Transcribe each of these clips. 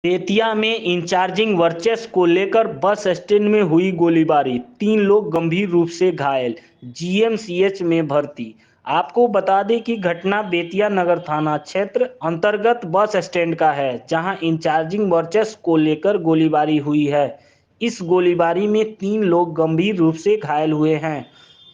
बेतिया में इंचार्जिंग वर्चस्व को लेकर बस स्टैंड में हुई गोलीबारी, 3 लोग गंभीर रूप से घायल, जीएमसीएच में भर्ती। आपको बता दें कि घटना बेतिया नगर थाना क्षेत्र अंतर्गत बस स्टैंड का है, जहां इंचार्जिंग वर्चस्व को लेकर गोलीबारी हुई है। इस गोलीबारी में 3 लोग गंभीर रूप से घायल हुए हैं,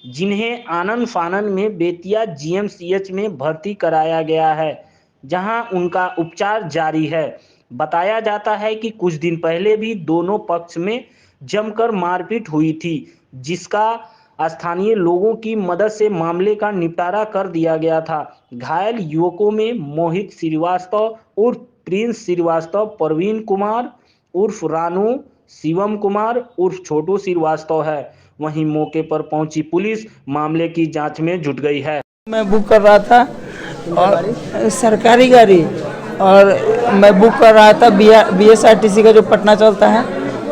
जिन्हें आनन फानन में बेतिया जीएमसीएच में भर्ती कराया गया है, जहां उनका उपचार जारी है। बताया जाता है कि कुछ दिन पहले भी दोनों पक्ष में जमकर मारपीट हुई थी, जिसका स्थानीय लोगों की मदद से मामले का निपटारा कर दिया गया था। घायल युवकों में मोहित श्रीवास्तव उर्फ प्रिंस श्रीवास्तव, प्रवीण कुमार उर्फ रानू, शिवम कुमार उर्फ छोटू श्रीवास्तव है। वहीं मौके पर पहुंची पुलिस मामले की जांच में जुट गई है। मैं बुक कर रहा था और सरकारी गाड़ी, और मैं बुक कर रहा था बीएसआरटीसी का जो पटना चलता है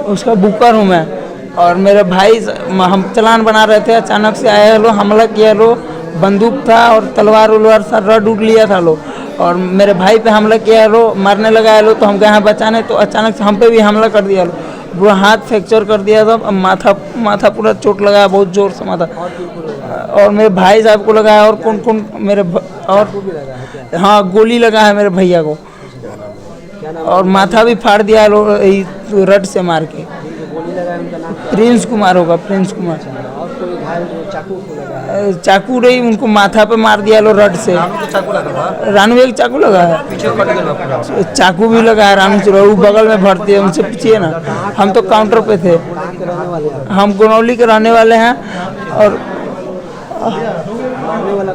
उसका बुकर हूँ मैं। और मेरे भाई हम चालान बना रहे थे, अचानक से आए लो, हमला किया लो, बंदूक था और तलवार उलवार सा रड उड़ लिया था लो, और मेरे भाई पे हमला किया लो, मारने लगा लो। तो हम गए हैं बचाने, तो अचानक से हम पे भी हमला कर दिया लो, पूरा हाथ फ्रैक्चर कर दिया था, माथा पूरा चोट लगा, बहुत जोर से माथा। और मेरे भाई साहब को लगा है, और कौन कौन मेरे और हाँ, गोली लगा है मेरे भैया को, और माथा भी फाड़ दिया लो रड से मार के। प्रिंस कुमार होगा, प्रिंस कुमार। चाकू रही उनको माथा पे मार दिया लो रड से। रानू एक चाकू लगा है, चाकू भी लगा है रानू से, वो बगल में भरती है, उनसे पूछिए ना। हम तो काउंटर पे थे, हम गनौली के रहने वाले हैं। और मारने वाला